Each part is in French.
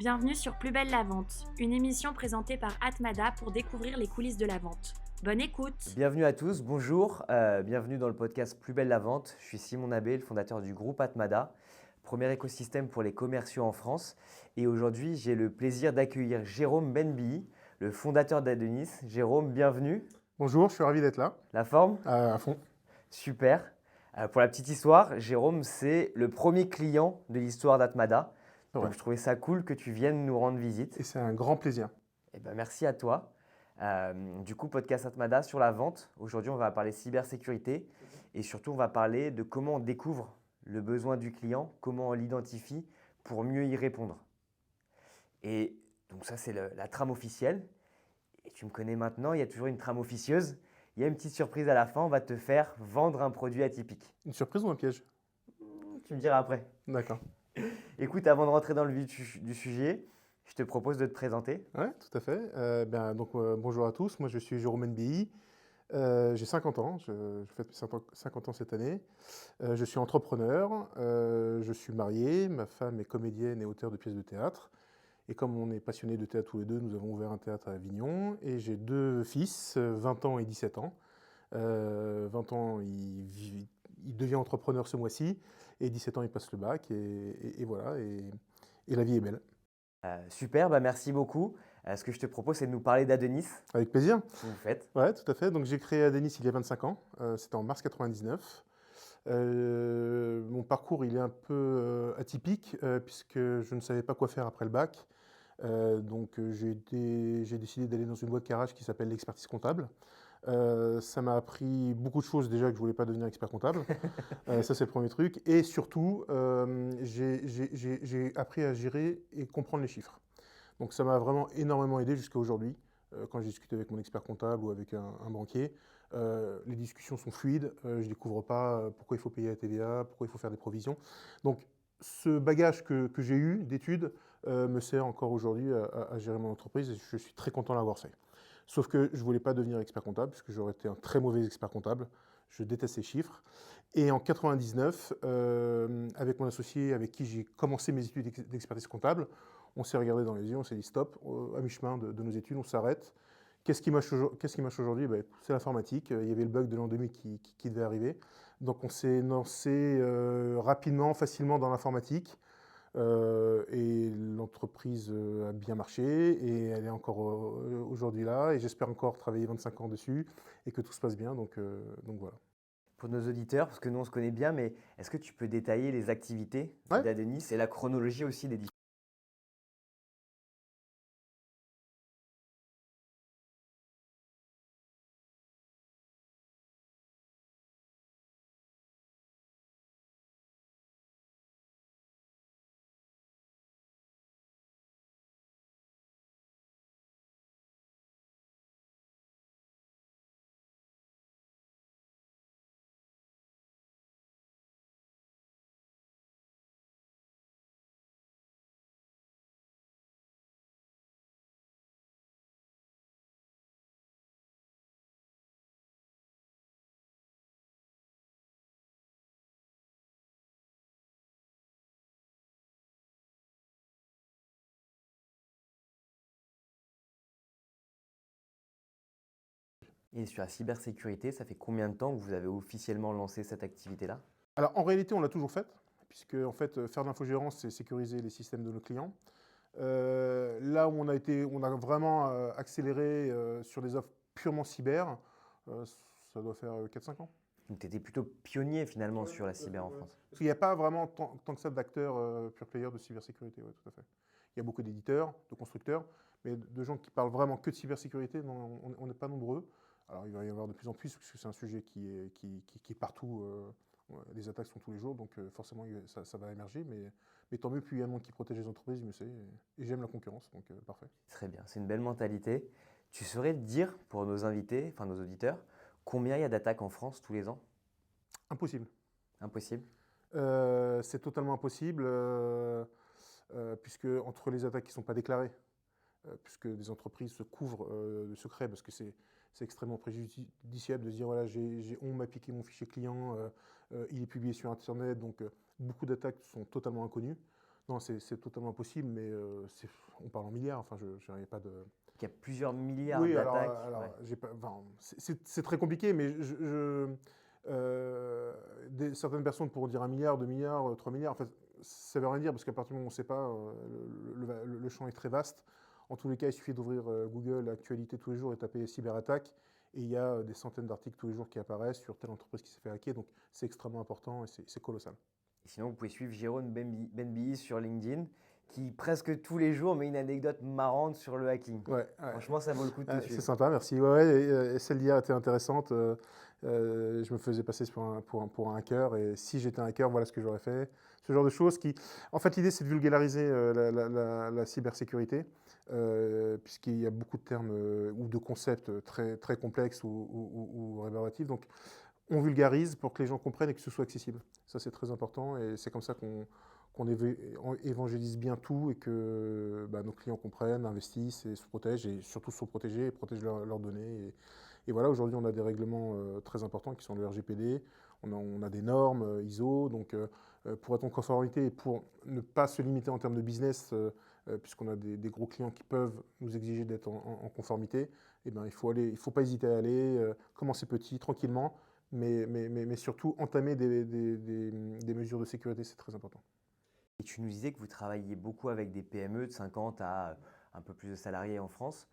Bienvenue sur Plus belle la vente, une émission présentée par Atmada pour découvrir les coulisses de la vente. Bonne écoute! Bienvenue à tous, bonjour, bienvenue dans le podcast Plus belle la vente. Je suis Simon Abbé, le fondateur du groupe Atmada, premier écosystème pour les commerciaux en France. Et aujourd'hui, j'ai le plaisir d'accueillir Jérôme Benbi, le fondateur d'Adenis. Jérôme, bienvenue. Bonjour, je suis ravi d'être là, La forme? à fond. Super. Pour la petite histoire, Jérôme, c'est le premier client de l'histoire d'Atmada. C'est vrai. Donc, je trouvais ça cool que tu viennes nous rendre visite. Et c'est un grand plaisir. Merci à toi. Du coup, podcast Atmada sur la vente. Aujourd'hui, on va parler cybersécurité et surtout, on va parler de comment on découvre le besoin du client, comment on l'identifie pour mieux y répondre. Et donc ça, c'est la trame officielle. Et tu me connais maintenant, il y a toujours une trame officieuse. Il y a une petite surprise à la fin, on va te faire vendre un produit atypique. Une surprise ou un piège? Tu me diras après. D'accord. Écoute, avant de rentrer dans le vif du sujet, je te propose de te présenter. Ouais, tout à fait. Bonjour à tous, moi je suis Jérôme NBI. J'ai 50 ans, je fête mes 50 ans cette année. Je suis entrepreneur, je suis marié, ma femme est comédienne et auteure de pièces de théâtre. Et comme on est passionnés de théâtre tous les deux, nous avons ouvert un théâtre à Avignon. Et j'ai deux fils, 20 ans et 17 ans. 20 ans, il devient entrepreneur ce mois-ci. Et 17 ans, il passe le bac. Et voilà, et la vie est belle. Super, merci beaucoup. Ce que je te propose, c'est de nous parler d'Adenis, Avec plaisir. que vous faites. Ouais, tout à fait. Donc j'ai créé Adenis il y a 25 ans. C'était en mars 99. Mon parcours, il est un peu atypique puisque je ne savais pas quoi faire après le bac. J'ai décidé d'aller dans une boîte garage qui s'appelle l'expertise comptable. Ça m'a appris beaucoup de choses déjà que je ne voulais pas devenir expert comptable. Ça, c'est le premier truc. Et surtout, j'ai appris à gérer et comprendre les chiffres. Donc ça m'a vraiment énormément aidé jusqu'à aujourd'hui. Quand j'ai discuté avec mon expert comptable ou avec un banquier, les discussions sont fluides. Je ne découvre pas pourquoi il faut payer la TVA, pourquoi il faut faire des provisions. Donc ce bagage que j'ai eu d'études me sert encore aujourd'hui à gérer mon entreprise et je suis très content de l'avoir fait. Sauf que je ne voulais pas devenir expert comptable puisque j'aurais été un très mauvais expert comptable. Je déteste ces chiffres. Et en 99, avec mon associé avec qui j'ai commencé mes études d'expertise comptable, on s'est regardé dans les yeux, on s'est dit stop, à mi-chemin de nos études, on s'arrête. Qu'est-ce qui marche aujourd'hui? C'est l'informatique. Il y avait le bug de l'an 2000 qui devait arriver. Donc on s'est lancé rapidement, facilement dans l'informatique. Et l'entreprise a bien marché et elle est encore aujourd'hui là. Et j'espère encore travailler 25 ans dessus et que tout se passe bien. Donc voilà. Pour nos auditeurs, parce que nous on se connaît bien, mais est-ce que tu peux détailler les activités Ouais. d'Adenis et la chronologie aussi des différents? Et sur la cybersécurité, ça fait combien de temps que vous avez officiellement lancé cette activité-là? Alors en réalité, on l'a toujours fait, puisque en fait, faire de l'infogérance, c'est sécuriser les systèmes de nos clients. Là où on a vraiment accéléré sur des offres purement cyber, euh, ça doit faire 4-5 ans. Donc tu étais plutôt pionnier finalement sur la cyber en France. Parce qu'il n'y a pas vraiment tant que ça d'acteurs pure player de cybersécurité, ouais, tout à fait. Il y a beaucoup d'éditeurs, de constructeurs, mais de gens qui parlent vraiment que de cybersécurité, non, on n'est pas nombreux. Alors il va y avoir de plus en plus, parce que c'est un sujet qui est partout, ouais, les attaques sont tous les jours, donc forcément ça va émerger, mais tant mieux, plus il y a de monde qui protège les entreprises, mieux c'est, et j'aime la concurrence, donc parfait. Très bien, c'est une belle mentalité. Tu saurais dire pour nos invités, enfin nos auditeurs, combien il y a d'attaques en France tous les ans? Impossible. Impossible. C'est totalement impossible, puisque entre les attaques qui ne sont pas déclarées, puisque des entreprises se couvrent de secret, parce que c'est extrêmement préjudiciable de se dire voilà, on m'a piqué mon fichier client, il est publié sur Internet, donc beaucoup d'attaques sont totalement inconnues. Non, c'est totalement possible, mais on parle en milliards. Enfin, je n'arrive pas de. Il y a plusieurs milliards Oui, d'attaques. alors Ouais. j'ai pas, enfin, c'est très compliqué, mais certaines personnes pourront dire 1 milliard, 2 milliards, 3 milliards. En fait, ça veut rien dire parce qu'à partir du moment où on ne sait pas, le champ est très vaste. En tous les cas, il suffit d'ouvrir Google Actualité tous les jours et taper cyberattaque. Et il y a des centaines d'articles tous les jours qui apparaissent sur telle entreprise qui s'est fait hacker. Donc, c'est extrêmement important et c'est colossal. Et sinon, vous pouvez suivre Jérôme Benbi sur LinkedIn, qui presque tous les jours met une anecdote marrante sur le hacking. Ouais, ouais. Franchement, ça vaut le coup de te C'est suivre. sympa, merci. Ouais, et celle d'hier était intéressante. Je me faisais passer pour un hacker, et si j'étais un hacker, voilà ce que j'aurais fait. Ce genre de choses qui... En fait, l'idée, c'est de vulgariser la cybersécurité, puisqu'il y a beaucoup de termes ou de concepts très, très complexes ou rébarbatifs. Donc, on vulgarise pour que les gens comprennent et que ce soit accessible. Ça, c'est très important, et c'est comme ça qu'on évangélise bien tout et que nos clients comprennent, investissent et se protègent, et surtout se protéger et protègent leurs données. Et voilà, aujourd'hui, on a des règlements très importants qui sont le RGPD, on a des normes ISO, donc pour être en conformité et pour ne pas se limiter en termes de business, puisqu'on a des gros clients qui peuvent nous exiger d'être en conformité, il ne faut pas hésiter à aller, commencer petit, tranquillement, mais surtout entamer des mesures de sécurité, c'est très important. Et tu nous disais que vous travailliez beaucoup avec des PME de 50 à un peu plus de salariés en France.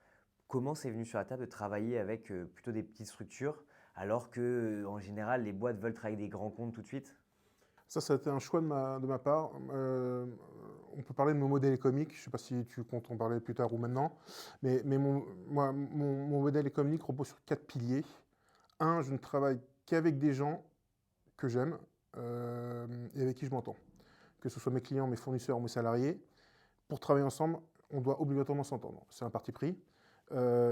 Comment c'est venu sur la table de travailler avec plutôt des petites structures, alors que en général, les boîtes veulent travailler avec des grands comptes tout de suite? Ça a été un choix de ma part. On peut parler de mon modèle économique. Je ne sais pas si tu comptes en parler plus tard ou maintenant. Mais mon modèle économique repose sur 4 piliers. Un, je ne travaille qu'avec des gens que j'aime et avec qui je m'entends. Que ce soit mes clients, mes fournisseurs ou mes salariés. Pour travailler ensemble, on doit obligatoirement s'entendre. C'est un parti pris.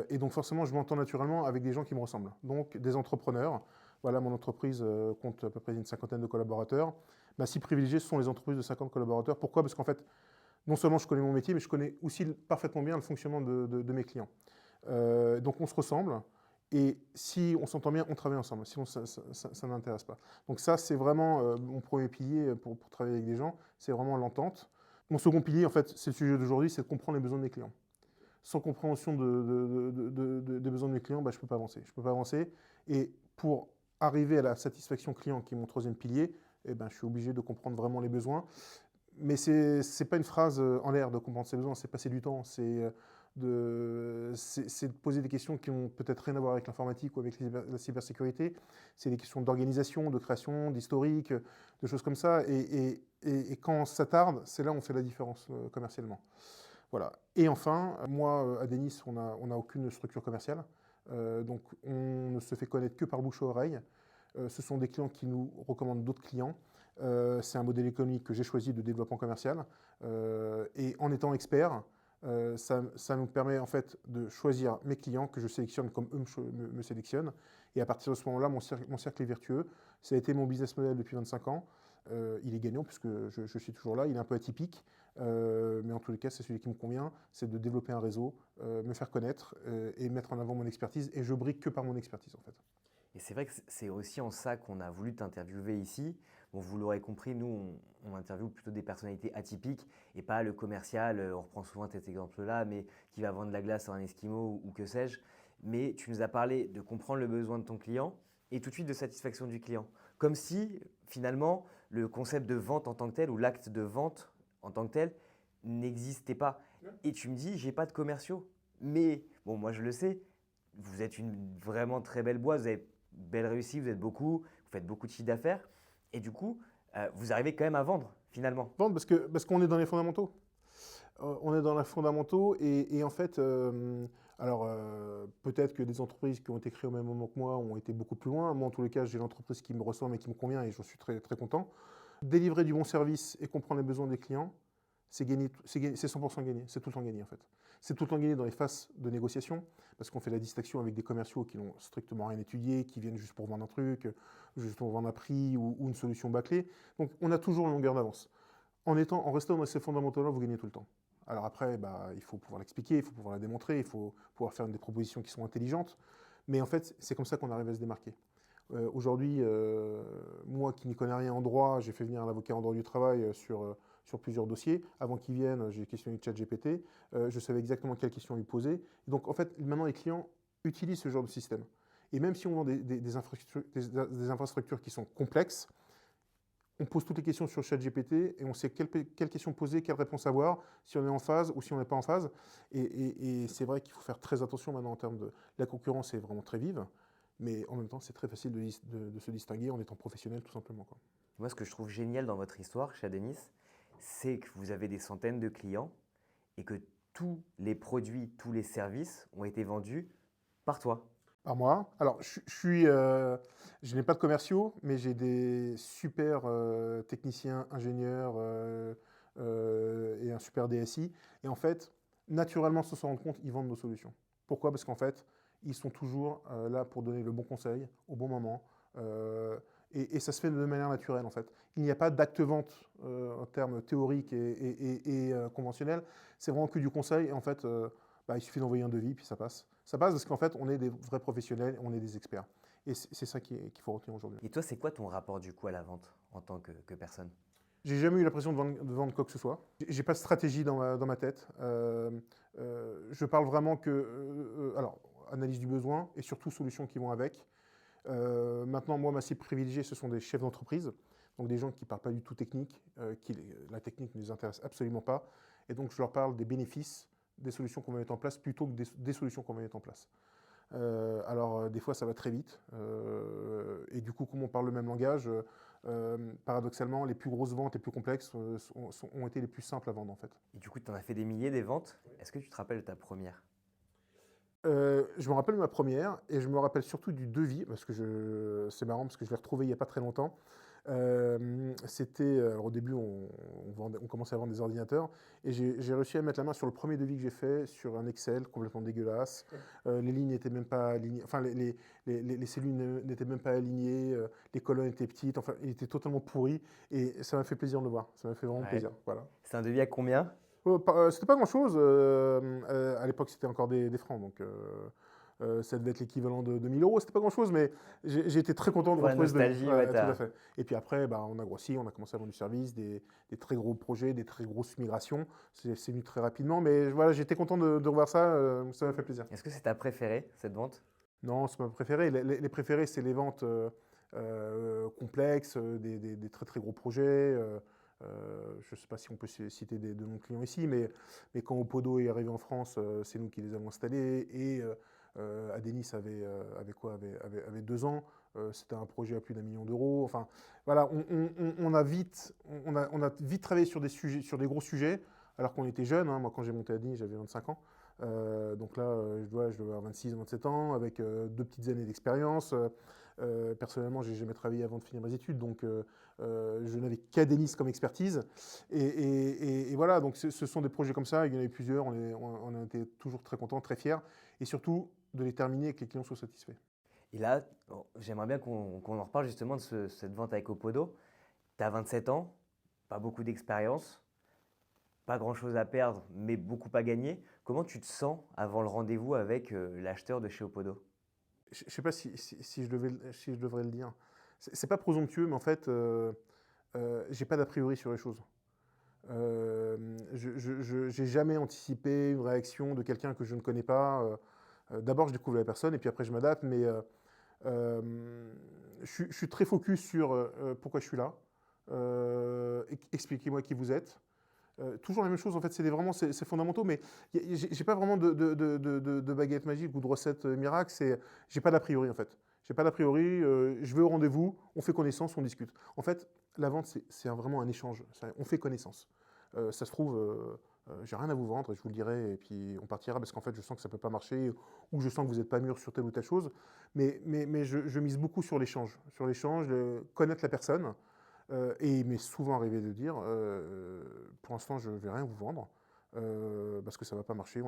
Et donc forcément, je m'entends naturellement avec des gens qui me ressemblent. Donc des entrepreneurs. Voilà, mon entreprise compte à peu près une 50aine de collaborateurs. Ma cible privilégiée, ce sont les entreprises de 50 collaborateurs. Pourquoi? Parce qu'en fait, non seulement je connais mon métier, mais je connais aussi parfaitement bien le fonctionnement de mes clients. Donc on se ressemble. Et si on s'entend bien, on travaille ensemble. Sinon, ça n'intéresse pas. Donc ça, c'est vraiment mon premier pilier pour travailler avec des gens. C'est vraiment l'entente. Mon second pilier, en fait, c'est le sujet d'aujourd'hui, c'est de comprendre les besoins de mes clients. Sans compréhension des besoins de mes clients, je ne peux pas avancer. Je peux pas avancer. Et pour arriver à la satisfaction client, qui est mon troisième pilier, je suis obligé de comprendre vraiment les besoins. Mais ce n'est pas une phrase en l'air de comprendre ses besoins, c'est passer du temps. C'est de poser des questions qui n'ont peut-être rien à voir avec l'informatique ou avec la cybersécurité. C'est des questions d'organisation, de création, d'historique, de choses comme ça. Et quand ça tarde, c'est là où on fait la différence commercialement. Voilà. Et enfin, moi, à Denis, on n'a aucune structure commerciale. Donc, on ne se fait connaître que par bouche à oreille. Ce sont des clients qui nous recommandent d'autres clients. C'est un modèle économique que j'ai choisi de développement commercial. Et en étant expert, ça nous permet en fait de choisir mes clients que je sélectionne comme eux me sélectionnent. Et à partir de ce moment-là, mon cercle est vertueux. Ça a été mon business model depuis 25 ans. Il est gagnant puisque je suis toujours là. Il est un peu atypique. Mais en tous les cas, c'est celui qui me convient. C'est de développer un réseau, me faire connaître et mettre en avant mon expertise. Et je brille que par mon expertise en fait. Et c'est vrai que c'est aussi en ça qu'on a voulu t'interviewer ici. Bon, vous l'aurez compris, nous, on interviewe plutôt des personnalités atypiques et pas le commercial, on reprend souvent cet exemple-là, mais qui va vendre de la glace à un esquimau ou que sais-je. Mais tu nous as parlé de comprendre le besoin de ton client et tout de suite de satisfaction du client. Comme si, finalement, le concept de vente en tant que tel ou l'acte de vente en tant que tel n'existait pas. Et tu me dis, j'ai pas de commerciaux. Mais, bon, moi je le sais, vous êtes une vraiment très belle boîte, vous avez belle réussite, vous êtes beaucoup, vous faites beaucoup de chiffre d'affaires et du coup, vous arrivez quand même à vendre finalement. Vendre parce qu'on est dans les fondamentaux. On est dans les fondamentaux et en fait, peut-être que des entreprises qui ont été créées au même moment que moi ont été beaucoup plus loin. Moi, en tous les cas, j'ai l'entreprise qui me ressemble et qui me convient et j'en suis très, très content. Délivrer du bon service et comprendre les besoins des clients, c'est 100% gagné, c'est tout le temps gagné en fait. C'est tout le temps gagné dans les phases de négociation, parce qu'on fait la distinction avec des commerciaux qui n'ont strictement rien étudié, qui viennent juste pour vendre un truc, juste pour vendre un prix ou une solution bâclée. Donc on a toujours une longueur d'avance. En restant dans ces fondamentaux-là, vous gagnez tout le temps. Alors après, il faut pouvoir l'expliquer, il faut pouvoir la démontrer, il faut pouvoir faire des propositions qui sont intelligentes. Mais en fait, c'est comme ça qu'on arrive à se démarquer. Aujourd'hui, moi qui n'y connais rien en droit, j'ai fait venir un avocat en droit du travail sur sur plusieurs dossiers. Avant qu'ils viennent, j'ai questionné ChatGPT, je savais exactement quelles questions lui poser. Et donc, en fait, maintenant, les clients utilisent ce genre de système. Et même si on vend des infrastructures qui sont complexes, on pose toutes les questions sur ChatGPT et on sait quelles questions poser, quelles réponses avoir, si on est en phase ou si on n'est pas en phase. Et c'est vrai qu'il faut faire très attention maintenant en termes de... La concurrence est vraiment très vive, mais en même temps, c'est très facile de se distinguer en étant professionnel, tout simplement, quoi. Moi, ce que je trouve génial dans votre histoire chez Adenis, c'est que vous avez des centaines de clients et que tous les produits, tous les services ont été vendus par toi. Par moi. Alors, je n'ai pas de commerciaux, mais j'ai des super techniciens, ingénieurs et un super DSI. Et en fait, naturellement, sans s'en rendre compte, ils vendent nos solutions. Pourquoi? Parce qu'en fait, ils sont toujours là pour donner le bon conseil au bon moment. Et ça se fait de manière naturelle, en fait. Il n'y a pas d'acte-vente en termes théoriques et conventionnels. C'est vraiment que du conseil. Et en fait, il suffit d'envoyer un devis, puis ça passe. Ça passe parce qu'en fait, on est des vrais professionnels, on est des experts. Et c'est ça qu'il faut retenir aujourd'hui. Et toi, c'est quoi ton rapport du coup à la vente en tant que personne? J'ai jamais eu l'impression de vendre quoi que ce soit. J'ai pas de stratégie dans ma tête. Je parle vraiment alors, analyse du besoin et surtout solutions qui vont avec. Maintenant, moi, ma cible privilégiée, ce sont des chefs d'entreprise, donc des gens qui ne parlent pas du tout technique, la technique ne les intéresse absolument pas. Et donc, je leur parle des bénéfices des solutions qu'on va mettre en place plutôt que des solutions qu'on va mettre en place. Alors, des fois, ça va très vite. Et du coup, comme on parle le même langage, paradoxalement, les plus grosses ventes, les plus complexes, ont été les plus simples à vendre, en fait. Et du coup, tu en as fait des milliers des ventes. Est-ce que tu te rappelles de ta première? Je me rappelle de ma première et je me rappelle surtout du devis, parce que c'est marrant parce que je l'ai retrouvé il n'y a pas très longtemps. Au début, on commençait à vendre des ordinateurs et j'ai réussi à mettre la main sur le premier devis que j'ai fait sur un Excel complètement dégueulasse. Les lignes n'étaient même pas alignées, enfin les cellules n'étaient même pas alignées, les colonnes étaient petites, enfin il était totalement pourri et ça m'a fait plaisir de le voir, ça m'a fait vraiment plaisir. Voilà. C'est un devis à combien? C'était pas grand-chose. À l'époque, c'était encore des francs, donc ça devait être l'équivalent de 1000 euros. C'était pas grand-chose, mais j'ai été très content de Pour la retrouver ce devis. nostalgie, ouais, Tout à fait. Et puis après, on a grossi, on a commencé à vendre du service, des très gros projets, des très grosses migrations. C'est venu très rapidement, mais voilà, j'étais content de revoir ça. Ça m'a fait plaisir. Est-ce que c'est ta préférée, cette vente? Non, c'est pas ma préférée. Les préférés, c'est les ventes complexes, des très très gros projets. Je ne sais pas si on peut citer de noms de clients ici, mais quand Opodo est arrivé en France, c'est nous qui les avons installés. Et Adenis avait 2 ans. C'était un projet à plus d'1 million d'euros. Enfin, voilà, on a vite travaillé sur des gros sujets, alors qu'on était jeunes. Moi, quand j'ai monté Adenis, j'avais 25 ans. Donc là, je dois avoir 26, 27 ans, avec 2 petites années d'expérience. Personnellement, j'ai jamais travaillé avant de finir mes études, donc je n'avais qu'Adenis comme expertise. Et voilà, donc ce sont des projets comme ça, il y en a eu plusieurs, on a été toujours très contents, très fiers, et surtout de les terminer et que les clients soient satisfaits. Et là, j'aimerais bien qu'on en reparle justement de cette vente avec Opodo. Tu as 27 ans, pas beaucoup d'expérience, pas grand-chose à perdre, mais beaucoup à gagner. Comment tu te sens avant le rendez-vous avec l'acheteur de chez Opodo? Je ne sais pas si je devrais le dire. C'est pas présomptueux, mais en fait, j'ai pas d'a priori sur les choses. Je n'ai jamais anticipé une réaction de quelqu'un que je ne connais pas. D'abord, je découvre la personne et puis après, je m'adapte. Mais je suis très focus sur pourquoi je suis là. Expliquez-moi qui vous êtes. Toujours la même chose, en fait, c'est fondamentaux, mais j'ai pas vraiment de baguette magique ou de recette miracle. J'ai pas d'a priori, en fait. J'ai pas d'a priori, je vais au rendez-vous, on fait connaissance, on discute. En fait, la vente, c'est vraiment un échange. On fait connaissance. Ça se trouve, j'ai rien à vous vendre, et je vous le dirai, et puis on partira parce qu'en fait, je sens que ça peut pas marcher, ou je sens que vous n'êtes pas mûr sur telle ou telle chose. Mais je mise beaucoup sur l'échange, connaître la personne. Et il m'est souvent arrivé de dire, pour l'instant, je ne vais rien vous vendre, parce que ça ne va pas marcher.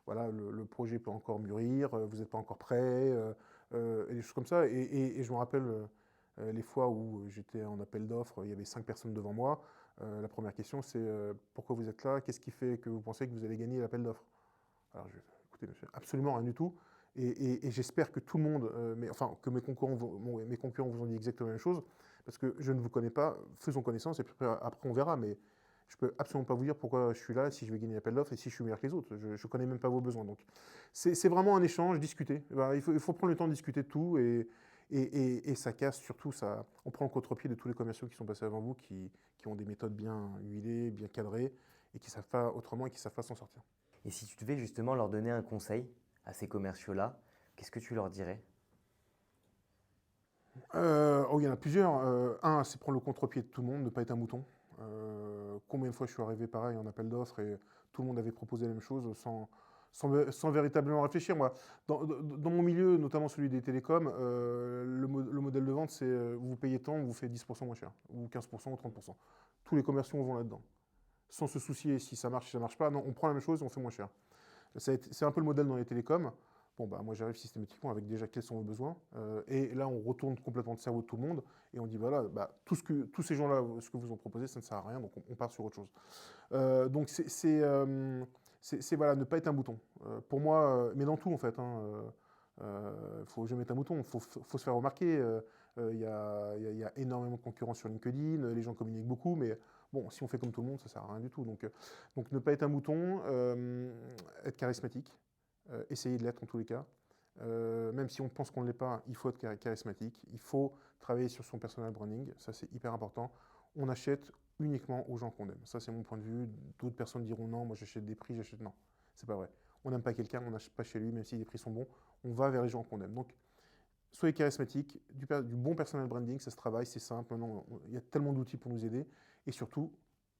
Voilà, le projet peut encore mûrir, vous n'êtes pas encore prêt, et des choses comme ça. Et je me rappelle les fois où j'étais en appel d'offres, il y avait 5 personnes devant moi. La première question, c'est pourquoi vous êtes là? Qu'est-ce qui fait que vous pensez que vous allez gagner l'appel d'offres? Alors, écoutez, monsieur, absolument rien du tout. Et j'espère que tout le monde, que mes concurrents vous ont dit exactement la même chose, parce que je ne vous connais pas, faisons connaissance et puis après on verra, mais je ne peux absolument pas vous dire pourquoi je suis là, si je vais gagner l'appel d'offres et si je suis meilleur que les autres. Je ne connais même pas vos besoins. Donc c'est vraiment un échange, discuter. Voilà, il faut prendre le temps de discuter de tout et ça casse surtout, on prend le contre-pied de tous les commerciaux qui sont passés avant vous, qui ont des méthodes bien huilées, bien cadrées et qui ne savent pas autrement et qui ne savent pas s'en sortir. Et si tu devais justement leur donner un conseil à ces commerciaux-là, qu'est-ce que tu leur dirais? Il y en a plusieurs. Un, c'est prendre le contre-pied de tout le monde, ne pas être un mouton. Combien de fois je suis arrivé pareil en appel d'offres et tout le monde avait proposé la même chose sans véritablement réfléchir. Moi, dans mon milieu, notamment celui des télécoms, le modèle de vente, c'est vous payez tant, on vous fait 10% moins cher, ou 15% ou 30%. Tous les commerciaux vont là-dedans. Sans se soucier si ça marche, si ça ne marche pas. Non, on prend la même chose et on fait moins cher. C'est un peu le modèle dans les télécoms. Bon, bah, moi, j'arrive systématiquement avec déjà quels sont vos besoins. Et là, on retourne complètement le cerveau de tout le monde et on dit, voilà, bah, tous ces gens-là, ce que vous ont proposé, ça ne sert à rien, donc on part sur autre chose. Donc, c'est voilà, ne pas être un mouton. Pour moi, mais dans tout, en fait. Faut jamais être un mouton, il faut se faire remarquer. Il y a énormément de concurrence sur LinkedIn, les gens communiquent beaucoup, mais bon, si on fait comme tout le monde, ça ne sert à rien du tout. Donc ne pas être un mouton, être charismatique. Essayer de l'être en tous les cas. Même si on pense qu'on ne l'est pas, il faut être charismatique. Il faut travailler sur son personal branding. Ça, c'est hyper important. On achète uniquement aux gens qu'on aime. Ça, c'est mon point de vue. D'autres personnes diront non, moi j'achète des prix, j'achète. Non, c'est pas vrai. On n'aime pas quelqu'un, on n'achète pas chez lui, même si les prix sont bons. On va vers les gens qu'on aime. Donc, soyez charismatique. Du bon personal branding, ça se travaille, c'est simple. Maintenant, il y a tellement d'outils pour nous aider. Et surtout,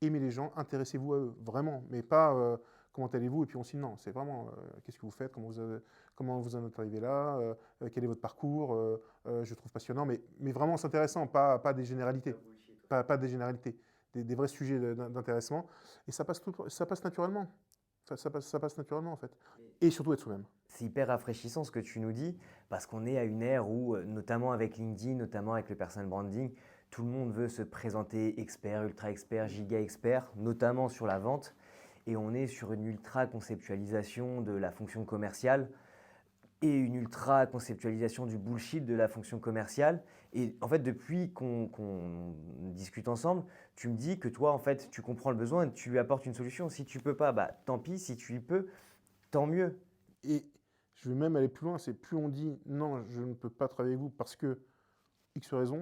aimez les gens, intéressez-vous à eux, vraiment. Mais pas comment allez-vous et puis on signe. Non, c'est vraiment qu'est-ce que vous faites, comment vous en êtes arrivé là, quel est votre parcours, je trouve passionnant, mais vraiment c'est intéressant, pas des généralités. Pas des généralités, des vrais sujets d'intéressement. Et ça passe naturellement. Ça passe naturellement en fait. Et surtout être soi-même. C'est hyper rafraîchissant ce que tu nous dis, parce qu'on est à une ère où, notamment avec LinkedIn, notamment avec le personal branding, tout le monde veut se présenter expert, ultra expert, giga expert, notamment sur la vente. Et on est sur une ultra conceptualisation de la fonction commerciale et une ultra conceptualisation du bullshit de la fonction commerciale. Et en fait, depuis qu'on discute ensemble, tu me dis que toi, en fait, tu comprends le besoin et tu lui apportes une solution. Si tu peux pas, bah, tant pis. Si tu y peux, tant mieux. Et je vais même aller plus loin, c'est plus on dit non, je ne peux pas travailler avec vous parce que X raison,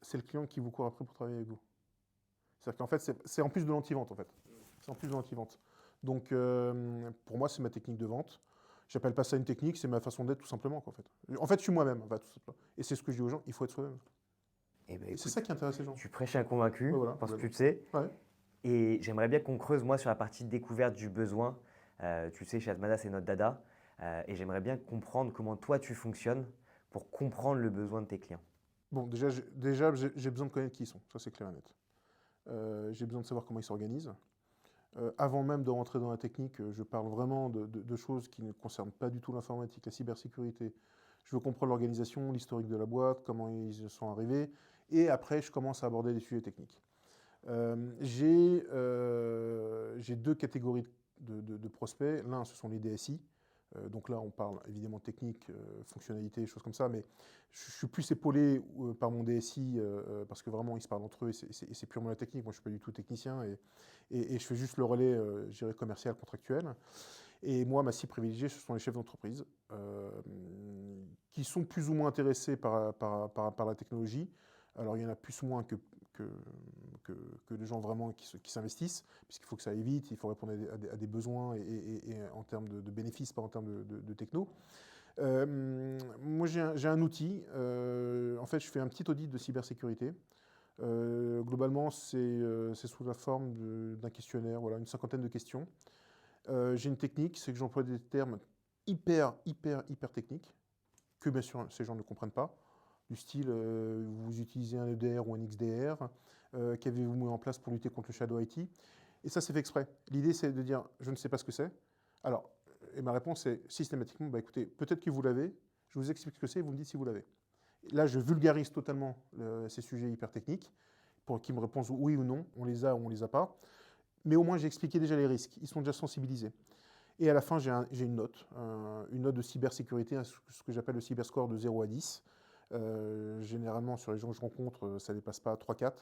c'est le client qui vous court après pour travailler avec vous. C'est-à-dire qu'en fait, c'est en plus de l'anti-vente en fait. C'est en plus de l'anti-vente. Donc, pour moi, c'est ma technique de vente. J'appelle pas ça une technique, c'est ma façon d'être tout simplement. En fait, je suis moi-même. Tout simplement. Et c'est ce que je dis aux gens, il faut être soi-même. Eh ben, Et écoute, c'est ça qui intéresse les gens. tu prêches un convaincu, Ouais, voilà, parce que voilà. tu le sais. Ouais. Et j'aimerais bien qu'on creuse, moi, sur la partie découverte du besoin. Tu le sais, chez Atmada, c'est notre dada. Et j'aimerais bien comprendre comment toi, tu fonctionnes pour comprendre le besoin de tes clients. Bon, déjà, j'ai besoin de connaître qui ils sont. Ça, c'est clair et net. J'ai besoin de savoir comment ils s'organisent. Avant même de rentrer dans la technique, je parle vraiment de choses qui ne concernent pas du tout l'informatique, la cybersécurité. Je veux comprendre l'organisation, l'historique de la boîte, comment ils sont arrivés. Et après, je commence à aborder des sujets techniques. J'ai deux catégories de prospects. L'un, ce sont les DSI. Donc là, on parle évidemment technique, fonctionnalité, choses comme ça, mais je suis plus épaulé par mon DSI parce que vraiment, ils se parlent entre eux et c'est purement la technique. Moi, je ne suis pas du tout technicien et je fais juste le relais, je dirais, commercial, contractuel. Et moi, ma cible privilégiée, ce sont les chefs d'entreprise qui sont plus ou moins intéressés par la technologie. Alors, il y en a plus ou moins que des gens vraiment qui s'investissent, puisqu'il faut que ça aille vite, il faut répondre à des besoins et en termes de bénéfices, pas en termes de techno. Moi, j'ai un outil. En fait, je fais un petit audit de cybersécurité. Globalement, c'est sous la forme d'un questionnaire, voilà, une cinquantaine de questions. J'ai une technique, c'est que j'emploie des termes hyper techniques, que bien sûr ces gens ne comprennent pas. Du style, vous utilisez un EDR ou un XDR, qu'avez-vous mis en place pour lutter contre le Shadow IT? Et ça, c'est fait exprès. L'idée, c'est de dire, je ne sais pas ce que c'est. Alors, et ma réponse est systématiquement, bah, écoutez, peut-être que vous l'avez, je vous explique ce que c'est, vous me dites si vous l'avez. Là, je vulgarise totalement ces sujets hyper techniques, pour qu'ils me répondent oui ou non, on les a ou on les a pas. Mais au moins, j'ai expliqué déjà les risques, ils sont déjà sensibilisés. Et à la fin, j'ai une note de cybersécurité, ce que j'appelle le cyberscore de 0 à 10. Généralement, sur les gens que je rencontre, ça ne dépasse pas 3-4.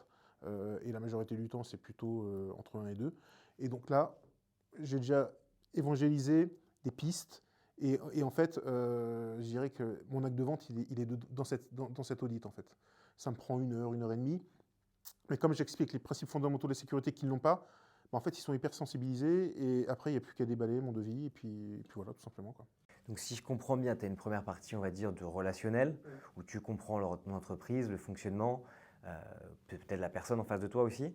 Et la majorité du temps, c'est plutôt entre 1 et 2. Et donc là, j'ai déjà évangélisé des pistes. Et en fait, je dirais que mon acte de vente, il est dans cet audit, en fait. Ça me prend 1 heure et demie. Mais comme j'explique les principes fondamentaux de la sécurité qu'ils n'ont pas, en fait, ils sont hyper sensibilisés. Et après, il n'y a plus qu'à déballer mon devis. Et puis voilà, tout simplement, quoi. Donc si je comprends bien, tu as une première partie, on va dire, de relationnel, où tu comprends l'entreprise, le fonctionnement, peut-être la personne en face de toi aussi.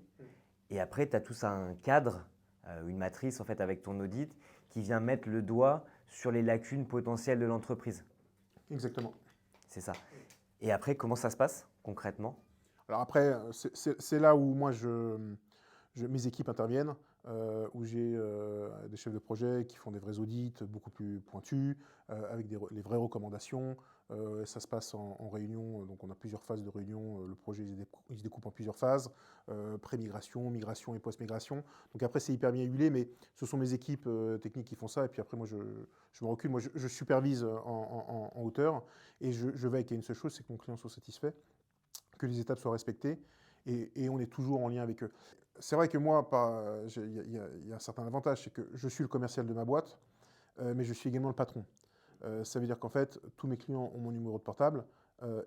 Et après, tu as tout ça un cadre, une matrice en fait avec ton audit qui vient mettre le doigt sur les lacunes potentielles de l'entreprise. Exactement. C'est ça. Et après, comment ça se passe concrètement? Alors après, c'est là où moi, mes équipes interviennent, où j'ai des chefs de projet qui font des vrais audits beaucoup plus pointus, avec les vraies recommandations. Ça se passe en réunion, donc on a plusieurs phases de réunion. Le projet il se découpe en plusieurs phases, pré-migration, migration et post-migration. Donc après, c'est hyper bien huilé, mais ce sont mes équipes techniques qui font ça. Et puis après, moi, je me recule. Moi, je supervise en hauteur et je veille qu'il y ait une seule chose, c'est que mon client soit satisfait, que les étapes soient respectées, et on est toujours en lien avec eux. C'est vrai que moi, il y a un certain avantage, c'est que je suis le commercial de ma boîte, mais je suis également le patron. Ça veut dire qu'en fait, tous mes clients ont mon numéro de portable,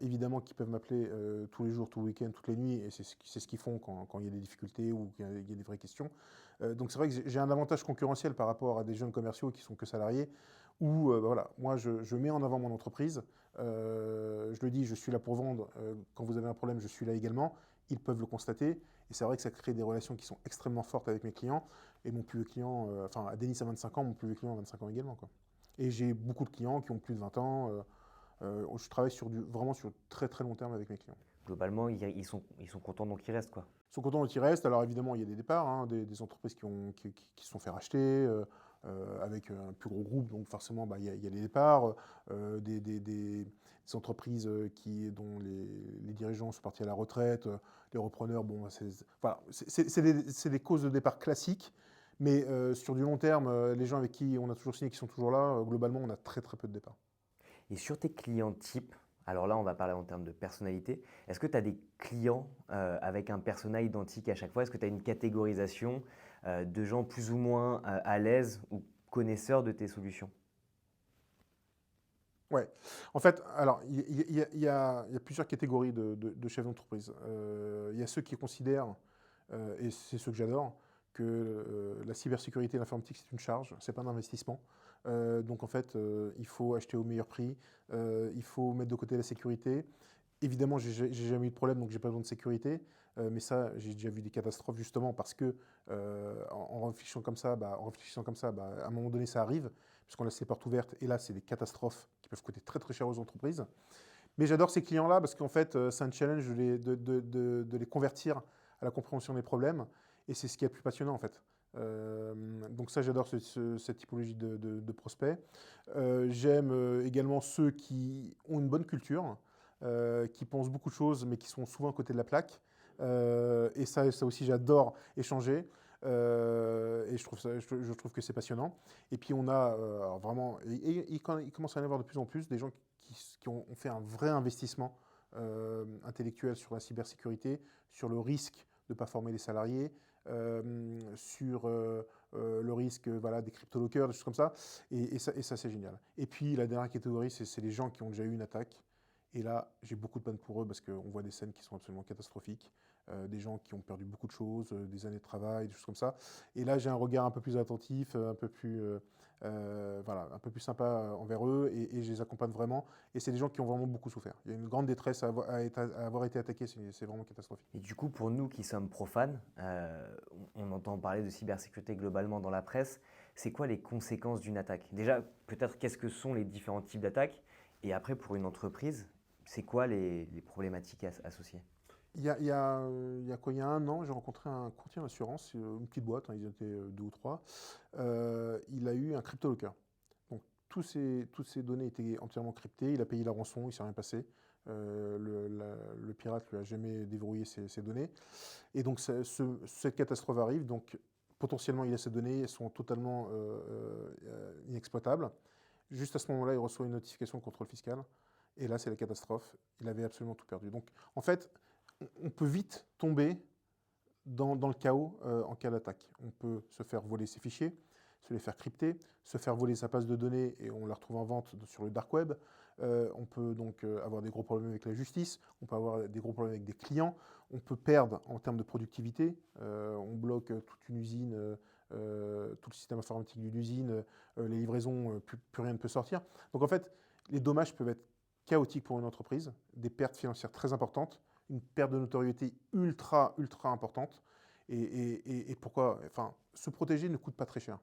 évidemment qu'ils peuvent m'appeler tous les jours, tout le week-end, toutes les nuits, et c'est ce qu'ils font quand il y a des difficultés ou qu'il y a des vraies questions. Donc c'est vrai que j'ai un avantage concurrentiel par rapport à des jeunes commerciaux qui sont que salariés, où voilà, moi je mets en avant mon entreprise, je le dis, je suis là pour vendre, quand vous avez un problème, je suis là également, ils peuvent le constater, et c'est vrai que ça crée des relations qui sont extrêmement fortes avec mes clients, et mon plus vieux client, enfin à Denis à 25 ans, mon plus vieux client à 25 ans également, quoi. Et j'ai beaucoup de clients qui ont plus de 20 ans, je travaille vraiment sur très très long terme avec mes clients. Globalement, ils sont contents donc ils restent quoi. Ils sont contents qu'ils restent. Alors évidemment, il y a des départs, hein, des entreprises qui se sont fait racheter avec un plus gros groupe, donc forcément, il y a des départs, des entreprises dont les dirigeants sont partis à la retraite, les repreneurs, bon, voilà, c'est des causes de départ classiques, mais sur du long terme, les gens avec qui on a toujours signé, qui sont toujours là, globalement, on a très très peu de départs. Et sur tes clients types, alors là, on va parler en termes de personnalité. Est-ce que tu as des clients avec un persona identique à chaque fois? Est-ce que tu as une catégorisation de gens plus ou moins à l'aise ou connaisseurs de tes solutions? Ouais. En fait, alors, il y a plusieurs catégories de chefs d'entreprise. Il y a ceux qui considèrent, et c'est ceux que j'adore, que la cybersécurité et l'informatique, c'est une charge, c'est pas un investissement. Donc en fait, il faut acheter au meilleur prix, il faut mettre de côté la sécurité. Évidemment, j'ai jamais eu de problème, donc j'ai pas besoin de sécurité. Mais ça, j'ai déjà vu des catastrophes justement parce que en réfléchissant comme ça, à un moment donné, ça arrive, puisqu'on laisse les portes ouvertes. Et là, c'est des catastrophes qui peuvent coûter très très cher aux entreprises. Mais j'adore ces clients-là parce qu'en fait, c'est un challenge de les convertir à la compréhension des problèmes. Et c'est ce qui est le plus passionnant en fait. Donc ça, j'adore cette typologie de prospects. J'aime également ceux qui ont une bonne culture, qui pensent beaucoup de choses, mais qui sont souvent à côté de la plaque. Et ça aussi, j'adore échanger. Et je trouve que c'est passionnant. Et puis on a alors vraiment, il commence à y en avoir de plus en plus des gens qui ont fait un vrai investissement intellectuel sur la cybersécurité, sur le risque de ne pas former les salariés, sur le risque voilà, des crypto-lockers, des choses comme ça. Et ça, c'est génial. Et puis la dernière catégorie, c'est les gens qui ont déjà eu une attaque. Et là, j'ai beaucoup de peine pour eux parce qu'on voit des scènes qui sont absolument catastrophiques, des gens qui ont perdu beaucoup de choses, des années de travail, des choses comme ça. Et là, j'ai un regard un peu plus attentif, un peu plus, voilà, un peu plus sympa envers eux, et je les accompagne vraiment. Et c'est des gens qui ont vraiment beaucoup souffert. Il y a une grande détresse à avoir été attaqué, c'est vraiment catastrophique. Et du coup, pour nous qui sommes profanes, on entend parler de cybersécurité globalement dans la presse. C'est quoi les conséquences d'une attaque? Déjà, peut-être qu'est-ce que sont les différents types d'attaques? Et après, pour une entreprise, c'est quoi les problématiques associées? Il y a 1 an, j'ai rencontré un courtier en assurance, une petite boîte, hein, ils étaient 2 ou 3. Il a eu un crypto-locker. Donc toutes ces données étaient entièrement cryptées, il a payé la rançon, il ne s'est rien passé. Le pirate lui a jamais déverrouillé ses données. Et donc cette catastrophe arrive, donc potentiellement il a ces données, elles sont totalement inexploitables. Juste à ce moment-là, il reçoit une notification de contrôle fiscal. Et là, c'est la catastrophe. Il avait absolument tout perdu. Donc, en fait, on peut vite tomber dans le chaos en cas d'attaque. On peut se faire voler ses fichiers, se les faire crypter, se faire voler sa base de données et on la retrouve en vente sur le dark web. On peut donc avoir des gros problèmes avec la justice, on peut avoir des gros problèmes avec des clients, on peut perdre en termes de productivité, on bloque toute une usine, tout le système informatique d'une usine, les livraisons, plus rien ne peut sortir. Donc en fait, les dommages peuvent être chaotiques pour une entreprise, des pertes financières très importantes, une perte de notoriété ultra importante. Et pourquoi? Enfin, se protéger ne coûte pas très cher.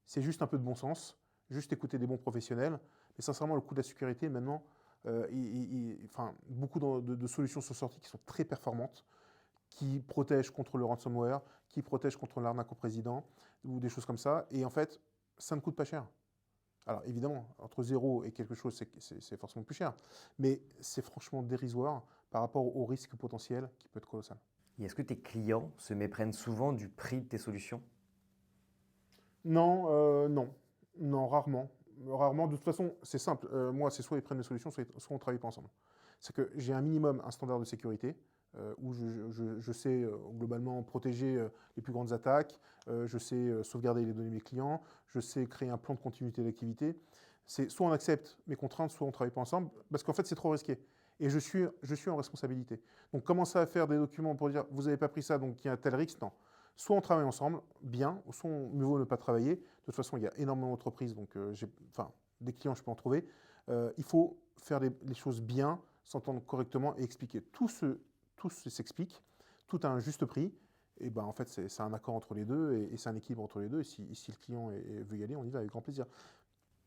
C'est juste un peu de bon sens, juste écouter des bons professionnels. Mais sincèrement, le coût de la sécurité, maintenant, enfin, beaucoup de solutions sont sorties qui sont très performantes, qui protègent contre le ransomware, qui protègent contre l'arnaque au président, ou des choses comme ça. Et en fait, ça ne coûte pas cher. Alors évidemment, entre 0 et quelque chose, c'est forcément plus cher. Mais c'est franchement dérisoire par rapport au risque potentiel qui peut être colossal. Et est-ce que tes clients se méprennent souvent du prix de tes solutions? Non, non, rarement. Rarement. De toute façon, c'est simple. Moi, c'est soit ils prennent des solutions, soit on ne travaille pas ensemble. C'est que j'ai un minimum, un standard de sécurité où je sais globalement protéger les plus grandes attaques, je sais sauvegarder les données de mes clients, je sais créer un plan de continuité d'activité. C'est soit on accepte mes contraintes, soit on ne travaille pas ensemble, parce qu'en fait, c'est trop risqué. Et je suis en responsabilité. Donc, commencer à faire des documents pour dire vous n'avez pas pris ça, donc il y a un tel risque, non. Soit on travaille ensemble, bien, ou soit mieux vaut ne pas travailler. De toute façon, il y a énormément d'entreprises, donc des clients, je peux en trouver. Il faut faire les choses bien, s'entendre correctement et expliquer. Tout s'explique, tout a un juste prix. Et ben, en fait, c'est un accord entre les deux et c'est un équilibre entre les deux. Et si le client veut y aller, on y va avec grand plaisir.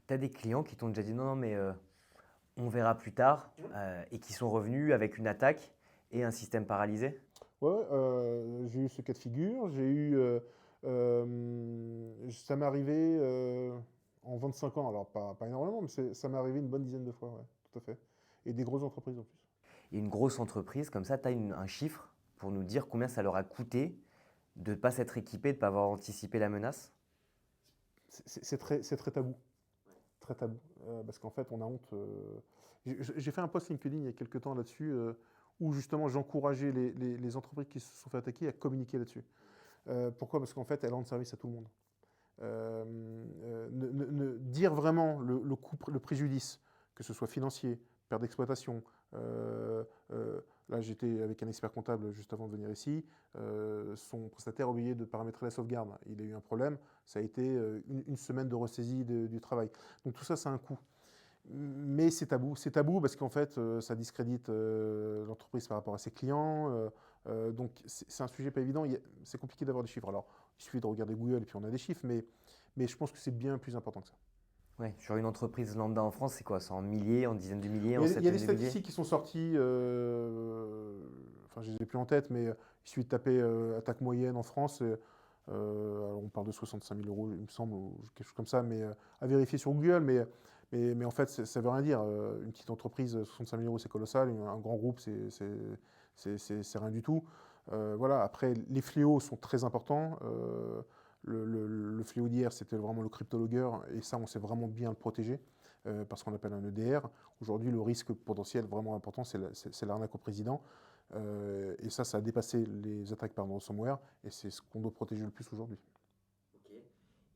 Tu as des clients qui t'ont déjà dit non, mais on verra plus tard et qui sont revenus avec une attaque et un système paralysé? Ouais, j'ai eu ce cas de figure. J'ai eu. Ça m'est arrivé en 25 ans, alors pas énormément, mais ça m'est arrivé une bonne dizaine de fois, ouais, tout à fait. Et des grosses entreprises en plus. Et une grosse entreprise, comme ça, tu as un chiffre pour nous dire combien ça leur a coûté de ne pas s'être équipé, de ne pas avoir anticipé la menace? C'est très tabou. Très tabou. Parce qu'en fait, on a honte. J'ai fait un post LinkedIn il y a quelques temps là-dessus, où justement j'encourageais les entreprises qui se sont fait attaquer à communiquer là-dessus. Pourquoi? Parce qu'en fait, elles rendent service à tout le monde. Dire vraiment le préjudice, que ce soit financier, perte d'exploitation. Là, j'étais avec un expert comptable juste avant de venir ici. Son prestataire a oublié de paramétrer la sauvegarde. Il a eu un problème. Ça a été une semaine de ressaisie du travail. Donc tout ça, c'est un coût. Mais c'est tabou. C'est tabou parce qu'en fait, ça discrédite l'entreprise par rapport à ses clients. Donc c'est un sujet pas évident. C'est compliqué d'avoir des chiffres. Alors, il suffit de regarder Google et puis on a des chiffres, mais je pense que c'est bien plus important que ça. Ouais, sur une entreprise lambda en France, c'est quoi? C'est en milliers, en dizaines de milliers, en Il y a centaines des de milliers? statistiques qui sont sorties, enfin je ne les ai plus en tête, mais il suffit de taper attaque moyenne en France. Alors on parle de 65 000 euros, il me semble, ou quelque chose comme ça, mais à vérifier sur Google. Mais en fait, ça ne veut rien dire. Une petite entreprise, 65 000 euros, c'est colossal. Un grand groupe, c'est rien du tout. Voilà. Après, les fléaux sont très importants. Le fléau d'hier, c'était vraiment le cryptologueur, et ça, on sait vraiment bien le protéger, parce qu'on appelle un EDR. Aujourd'hui, le risque potentiel vraiment important, c'est l'arnaque au président. Et ça a dépassé les attaques par ransomware, et c'est ce qu'on doit protéger le plus aujourd'hui.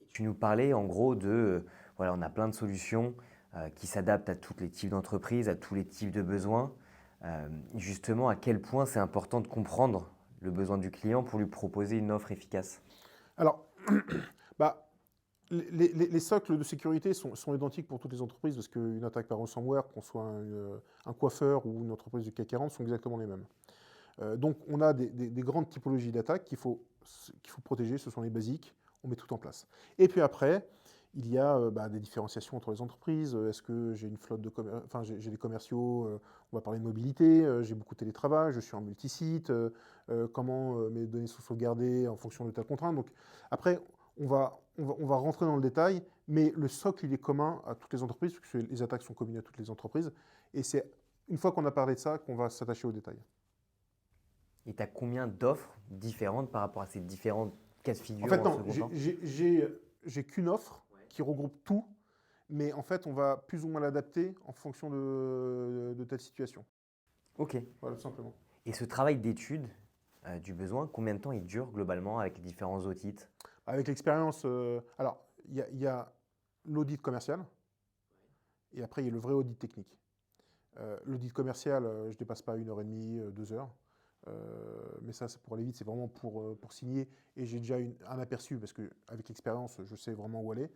Tu nous parlais en gros voilà, on a plein de solutions qui s'adaptent à tous les types d'entreprises, à tous les types de besoins. Justement, à quel point c'est important de comprendre le besoin du client pour lui proposer une offre efficace? Alors, les socles de sécurité sont identiques pour toutes les entreprises, parce qu'une attaque par ransomware, qu'on soit un coiffeur ou une entreprise du CAC 40, sont exactement les mêmes. Donc, on a des grandes typologies d'attaques qu'il faut protéger, ce sont les basiques, on met tout en place. Et puis après, il y a des différenciations entre les entreprises. Est-ce que j'ai une flotte j'ai des commerciaux, on va parler de mobilité, j'ai beaucoup de télétravail, je suis en multisite, comment mes données sont sauvegardées en fonction de telle contrainte. Donc après, on va rentrer dans le détail, mais le socle, il est commun à toutes les entreprises, parce que les attaques sont communes à toutes les entreprises. Et c'est une fois qu'on a parlé de ça qu'on va s'attacher aux détails. Et tu as combien d'offres différentes par rapport à ces différents cas de figure? En fait, non, j'ai qu'une offre qui regroupe tout, mais en fait, on va plus ou moins l'adapter en fonction de telle situation. Ok. Voilà, tout simplement. Et ce travail d'étude du besoin, combien de temps il dure globalement avec les différents audits? Avec l'expérience, alors, il y a l'audit commercial, et après, il y a le vrai audit technique. L'audit commercial, je ne dépasse pas 1h30, 2 heures. Mais ça, c'est pour aller vite, c'est vraiment pour signer. Et j'ai déjà un aperçu, parce qu'avec l'expérience, je sais vraiment où aller.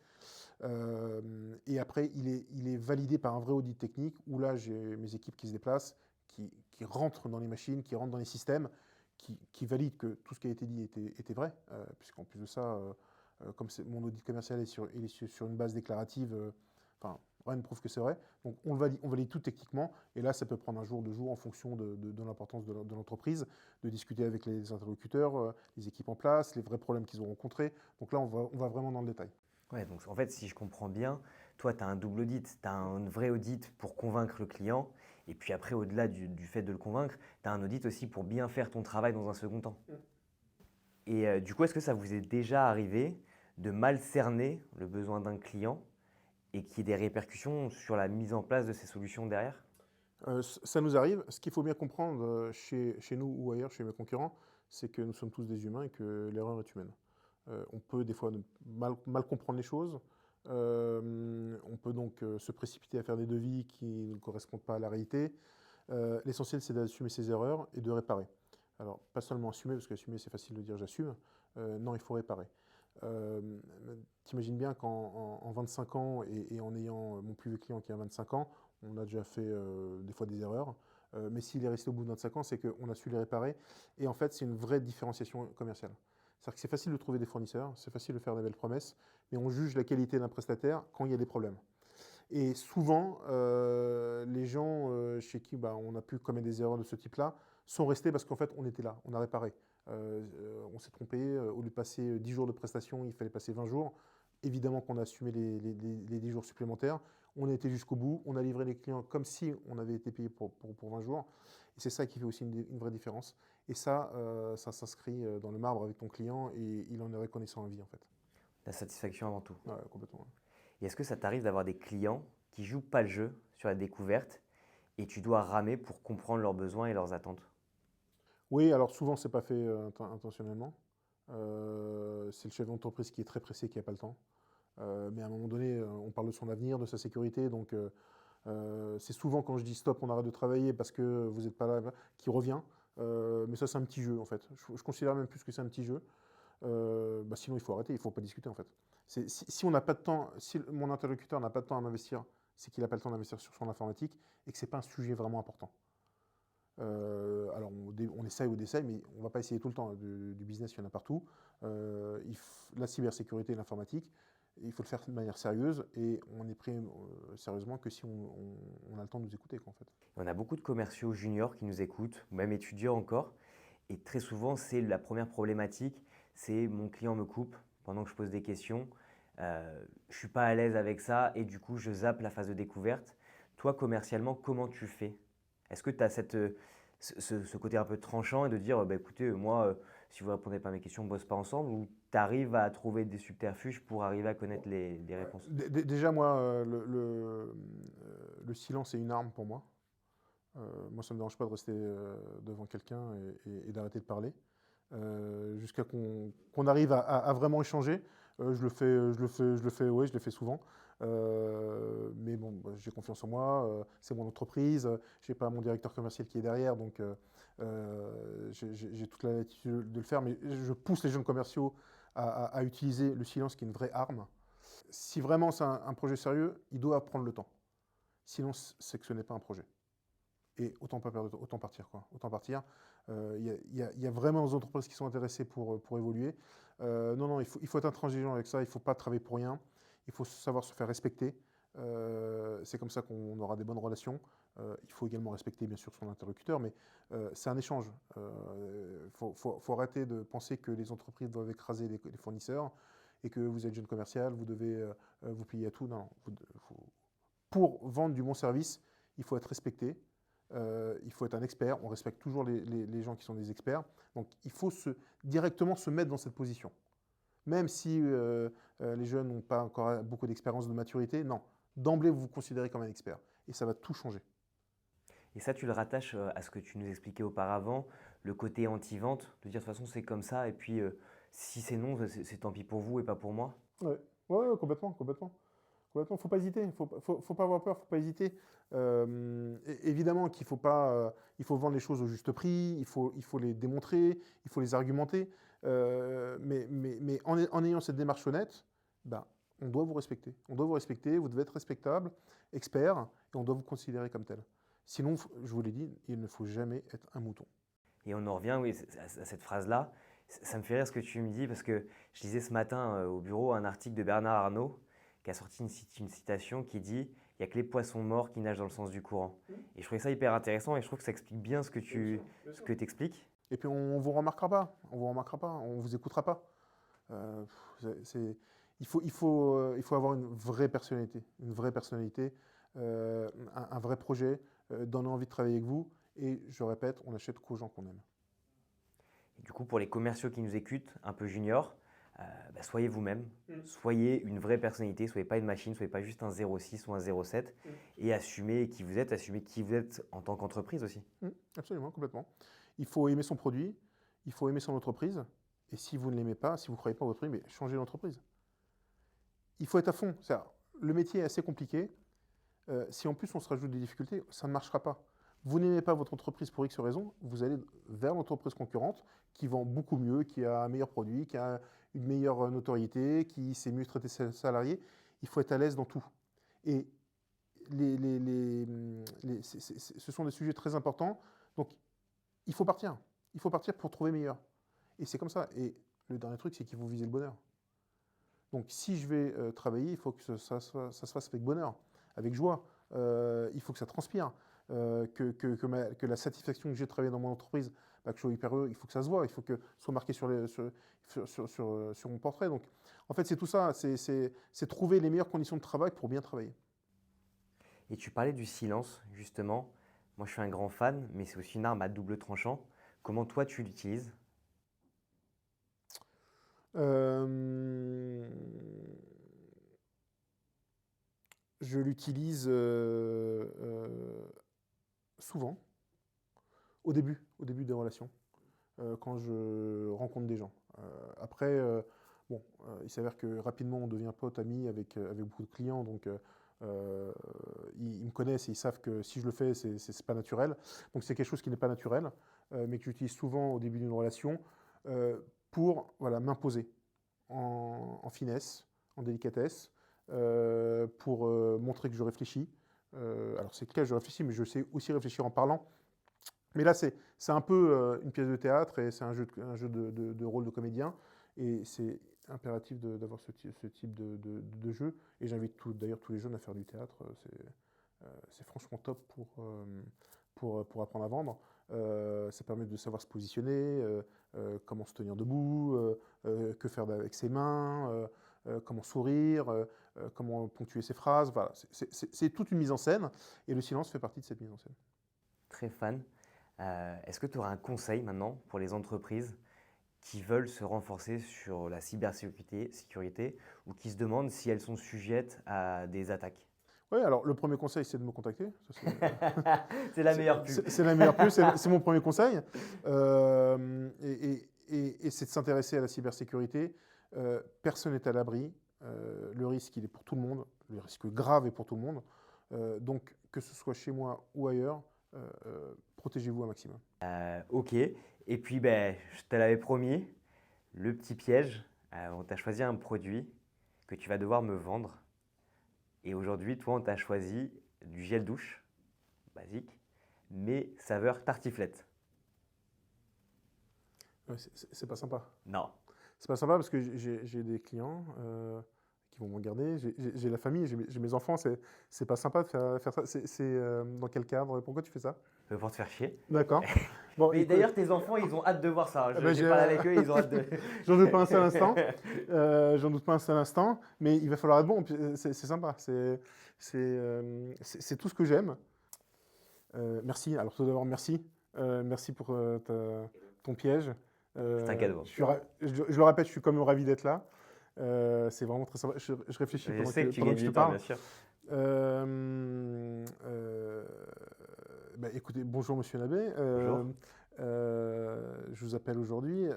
Et après, il est validé par un vrai audit technique, où là, j'ai mes équipes qui se déplacent, qui rentrent dans les machines, qui rentrent dans les systèmes, qui valident que tout ce qui a été dit était vrai. Puisqu'en plus de ça, comme mon audit commercial il est sur une base déclarative, enfin, rien ne prouve que c'est vrai. Donc on valide tout techniquement, et là ça peut prendre un jour, 2 jours en fonction de l'importance de l'entreprise, de discuter avec les interlocuteurs, les équipes en place, les vrais problèmes qu'ils ont rencontrés. Donc là on va vraiment dans le détail. Ouais, donc en fait, si je comprends bien, toi, tu as un double audit. Tu as un vrai audit pour convaincre le client. Et puis après, au-delà du fait de le convaincre, tu as un audit aussi pour bien faire ton travail dans un second temps. Et du coup, est-ce que ça vous est déjà arrivé de mal cerner le besoin d'un client et qu'il y ait des répercussions sur la mise en place de ces solutions derrière? Ça nous arrive. Ce qu'il faut bien comprendre chez nous ou ailleurs, chez mes concurrents, c'est que nous sommes tous des humains et que l'erreur est humaine. On peut des fois mal comprendre les choses. On peut donc se précipiter à faire des devis qui ne correspondent pas à la réalité. L'essentiel, c'est d'assumer ses erreurs et de réparer. Alors, pas seulement assumer, parce qu'assumer, c'est facile de dire j'assume. Non, il faut réparer. Euh, T'imagines bien qu'en 25 ans, et en ayant mon plus vieux client qui a 25 ans, on a déjà fait des fois des erreurs. Mais s'il est resté au bout de 25 ans, c'est qu'on a su les réparer. Et en fait, c'est une vraie différenciation commerciale. C'est-à-dire que c'est facile de trouver des fournisseurs, c'est facile de faire des belles promesses, mais on juge la qualité d'un prestataire quand il y a des problèmes. Et souvent, les gens chez qui on a pu commettre des erreurs de ce type-là sont restés parce qu'en fait, on était là, on a réparé. On s'est trompé, au lieu de passer 10 jours de prestation, il fallait passer 20 jours. Évidemment qu'on a assumé les 10 jours supplémentaires. On a été jusqu'au bout, on a livré les clients comme si on avait été payé pour 20 jours. Et c'est ça qui fait aussi une vraie différence. Et ça, ça s'inscrit dans le marbre avec ton client et il en est reconnaissant à vie en fait. La satisfaction avant tout. Ouais, complètement. Et est-ce que ça t'arrive d'avoir des clients qui jouent pas le jeu sur la découverte et tu dois ramer pour comprendre leurs besoins et leurs attentes? Oui, alors souvent, c'est pas fait intentionnellement. C'est le chef d'entreprise qui est très pressé, qui n'a pas le temps. Mais à un moment donné, on parle de son avenir, de sa sécurité. Donc, c'est souvent quand je dis stop, on arrête de travailler parce que vous n'êtes pas là, qui revient. Mais ça, c'est un petit jeu, en fait. Je considère même plus que c'est un petit jeu. Sinon, il faut arrêter, il ne faut pas discuter, en fait. Si on n'a pas de temps, si mon interlocuteur n'a pas de temps à m'investir, c'est qu'il n'a pas le temps d'investir sur son informatique et que ce n'est pas un sujet vraiment important. Alors on essaye ou essaye, mais on ne va pas essayer tout le temps. Du business, il y en a partout. La cybersécurité et l'informatique, il faut le faire de manière sérieuse et on est pris sérieusement que si on a le temps de nous écouter, quoi, en fait. On a beaucoup de commerciaux juniors qui nous écoutent, ou même étudiants encore. Et très souvent, c'est la première problématique, c'est mon client me coupe pendant que je pose des questions. Je ne suis pas à l'aise avec ça et du coup, je zappe la phase de découverte. Toi, commercialement, comment tu fais? Est-ce que tu as ce côté un peu tranchant et de dire, écoutez, moi, si vous ne répondez pas à mes questions, on ne bosse pas ensemble, ou tu arrives à trouver des subterfuges pour arriver à connaître les réponses? Déjà, moi, le silence est une arme pour moi. Moi, ça ne me dérange pas de rester devant quelqu'un et d'arrêter de parler. Jusqu'à qu'on arrive à vraiment échanger. Je le fais souvent. Mais bon, j'ai confiance en moi, c'est mon entreprise, je n'ai pas mon directeur commercial qui est derrière, donc j'ai toute la latitude de le faire, mais je pousse les jeunes commerciaux à utiliser le silence qui est une vraie arme. Si vraiment c'est un projet sérieux, ils doivent prendre le temps. Sinon, c'est que ce n'est pas un projet. Et autant pas perdre, autant partir, quoi. Autant partir. Il y a vraiment des entreprises qui sont intéressées pour évoluer. Non, il faut être intransigeant avec ça. Il ne faut pas travailler pour rien. Il faut savoir se faire respecter. C'est comme ça qu'on aura des bonnes relations. Il faut également respecter, bien sûr, son interlocuteur, mais c'est un échange. Faut arrêter de penser que les entreprises doivent écraser les fournisseurs et que vous êtes jeune commercial, vous devez vous plier à tout. Non, pour vendre du bon service, il faut être respecté. Il faut être un expert, on respecte toujours les gens qui sont des experts, donc il faut directement se mettre dans cette position. Même si les jeunes n'ont pas encore beaucoup d'expérience, de maturité, non. D'emblée, vous vous considérez comme un expert. Et ça va tout changer. Et ça, tu le rattaches à ce que tu nous expliquais auparavant, le côté anti-vente, de dire de toute façon c'est comme ça, et puis si c'est non, c'est tant pis pour vous et pas pour moi. Ouais, ouais, complètement, complètement. Complètement, faut pas hésiter, faut pas avoir peur, faut pas hésiter. Évidemment qu'il faut pas, il faut vendre les choses au juste prix, il faut les démontrer, il faut les argumenter. Mais en ayant cette démarche honnête, ben, on doit vous respecter. On doit vous respecter, vous devez être respectable, expert, et on doit vous considérer comme tel. Sinon, je vous l'ai dit, il ne faut jamais être un mouton. Et on en revient oui, à cette phrase-là. Ça me fait rire ce que tu me dis, parce que je lisais ce matin au bureau un article de Bernard Arnault qui a sorti une citation qui dit « Il n'y a que les poissons morts qui nagent dans le sens du courant ». Et je trouvais ça hyper intéressant et je trouve que ça explique bien ce que tu expliques. Et puis on vous remarquera pas, on vous écoutera pas. Il faut avoir une vraie personnalité, un vrai projet, donner envie de travailler avec vous. Et je répète, on n'achète qu'aux gens qu'on aime. Et du coup, pour les commerciaux qui nous écoutent, un peu juniors, soyez vous-même, soyez une vraie personnalité, soyez pas une machine, soyez pas juste un 06 ou un 07 et assumez qui vous êtes en tant qu'entreprise aussi. Absolument, complètement. Il faut aimer son produit, il faut aimer son entreprise. Et si vous ne l'aimez pas, si vous ne croyez pas à votre produit, mais changez d'entreprise. Il faut être à fond. Le métier est assez compliqué. Si en plus on se rajoute des difficultés, ça ne marchera pas. Vous n'aimez pas votre entreprise pour X raison, vous allez vers l'entreprise concurrente qui vend beaucoup mieux, qui a un meilleur produit, qui a une meilleure notoriété, qui sait mieux traiter ses salariés. Il faut être à l'aise dans tout. Et ce sont des sujets très importants. Donc, il faut partir. Il faut partir pour trouver meilleur. Et c'est comme ça. Et le dernier truc, c'est qu'il faut viser le bonheur. Donc, si je vais travailler, il faut que ça se fasse avec bonheur, avec joie. Il faut que ça transpire. Que la satisfaction que j'ai de travailler dans mon entreprise, que je sois hyper heureux, il faut que ça se voit, il faut que ce soit marqué sur mon portrait. Donc, en fait, c'est tout ça, c'est trouver les meilleures conditions de travail pour bien travailler. Et tu parlais du silence, justement. Moi, je suis un grand fan, mais c'est aussi une arme à double tranchant. Comment toi, tu l'utilises ? Je l'utilise souvent, au début des relations, quand je rencontre des gens. Après, il s'avère que rapidement on devient pote, ami avec beaucoup de clients, donc ils me connaissent et ils savent que si je le fais, c'est pas naturel. Donc c'est quelque chose qui n'est pas naturel, mais que j'utilise souvent au début d'une relation pour m'imposer en finesse, en délicatesse, pour montrer que je réfléchis. Alors c'est clair, je réfléchis, mais je sais aussi réfléchir en parlant. Mais là, c'est un peu une pièce de théâtre et c'est un jeu de rôle de comédien. Et c'est impératif d'avoir ce type de jeu. Et j'invite d'ailleurs tous les jeunes à faire du théâtre. C'est franchement top pour apprendre à vendre. Ça permet de savoir se positionner, comment se tenir debout, que faire avec ses mains, comment sourire, comment ponctuer ses phrases. Voilà, c'est toute une mise en scène et le silence fait partie de cette mise en scène. Très fan. Est-ce que tu auras un conseil maintenant pour les entreprises qui veulent se renforcer sur la cybersécurité ou qui se demandent si elles sont sujettes à des attaques? Oui, alors le premier conseil, c'est de me contacter. C'est la meilleure pub. C'est la meilleure pub, c'est mon premier conseil. Et c'est de s'intéresser à la cybersécurité. Personne n'est à l'abri. Le risque, il est pour tout le monde. Le risque grave est pour tout le monde. Donc, que ce soit chez moi ou ailleurs, protégez-vous un maximum. Ok. Et puis, je te l'avais promis, le petit piège. On t'a choisi un produit que tu vas devoir me vendre. Et aujourd'hui, toi, on t'a choisi du gel douche, basique, mais saveur tartiflette. Ouais, c'est pas sympa. Non. C'est pas sympa parce que j'ai des clients qui vont me regarder. J'ai la famille, j'ai mes enfants. C'est pas sympa de faire ça. C'est dans quel cadre? Pourquoi tu fais ça? Pour te faire chier. D'accord. Bon, mais d'ailleurs, tes enfants, ils ont hâte de voir ça. J'ai parlé avec eux, ils ont hâte de… J'en doute pas un seul instant. J'en doute pas un seul instant. Mais il va falloir être bon. C'est sympa. C'est tout ce que j'aime. Merci. Alors tout d'abord, merci. Merci pour ton piège. C'est un cadeau. Je le répète, je suis quand même ravi d'être là. C'est vraiment très sympa. Je réfléchis Je pendant sais que tu pendant gagnes je te du temps, parle. bien sûr. Écoutez, bonjour Monsieur Labbé. Bonjour. Je vous appelle aujourd'hui.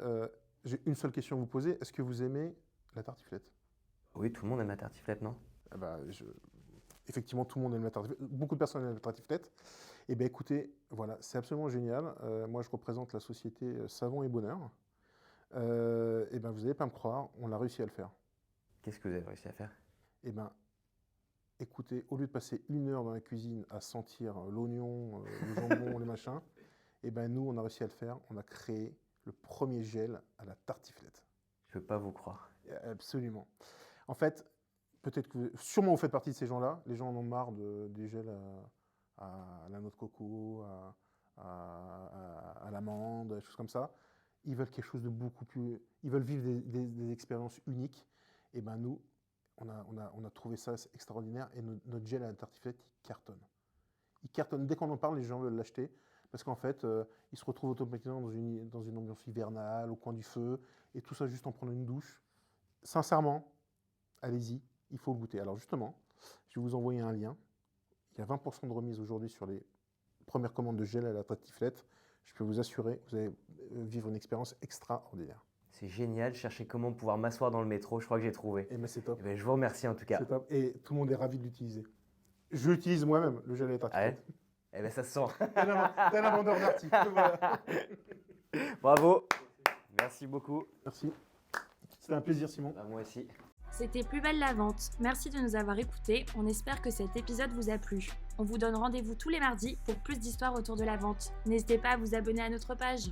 J'ai une seule question à vous poser. Est-ce que vous aimez la tartiflette? Oui, tout le monde aime la tartiflette, non? Effectivement, tout le monde aime la tartiflette. Beaucoup de personnes aiment la tartiflette. Eh bien, écoutez, voilà, c'est absolument génial. Moi, je représente la société Savon et Bonheur. Eh bien, vous n'allez pas me croire, on a réussi à le faire. Qu'est-ce que vous avez réussi à faire? Eh bien, écoutez, au lieu de passer 1 heure dans la cuisine à sentir l'oignon, le jambon, les machins, eh bien, nous, on a réussi à le faire. On a créé le premier gel à la tartiflette. Je ne peux pas vous croire. Absolument. En fait, peut-être que sûrement vous faites partie de ces gens-là. Les gens en ont marre des gels à la noix de coco, à l'amande, des choses comme ça. Ils veulent quelque chose de beaucoup plus. Ils veulent vivre des expériences uniques. Et ben nous, on a trouvé ça extraordinaire. Et notre gel à la tartiflette, il cartonne. Il cartonne. Dès qu'on en parle, les gens veulent l'acheter. Parce qu'en fait, ils se retrouvent automatiquement dans une ambiance hivernale, au coin du feu. Et tout ça juste en prenant une douche. Sincèrement, allez-y, il faut le goûter. Alors justement, je vais vous envoyer un lien. Il y a 20% de remise aujourd'hui sur les premières commandes de gel à la tartiflette. Je peux vous assurer, vous allez vivre une expérience extraordinaire. C'est génial, chercher comment pouvoir m'asseoir dans le métro, je crois que j'ai trouvé. Et ben c'est top. Eh ben, je vous remercie en tout cas. C'est top. Et tout le monde est ravi de l'utiliser. Je l'utilise moi-même, le gel à la tartiflette. Ah ouais. Eh ben, ça se sent. T'es un vendeur d'articles. Voilà. Bravo. Merci beaucoup. Merci. C'était un plaisir, Simon. Bah, moi aussi. C'était Plus belle la vente. Merci de nous avoir écoutés. On espère que cet épisode vous a plu. On vous donne rendez-vous tous les mardis pour plus d'histoires autour de la vente. N'hésitez pas à vous abonner à notre page.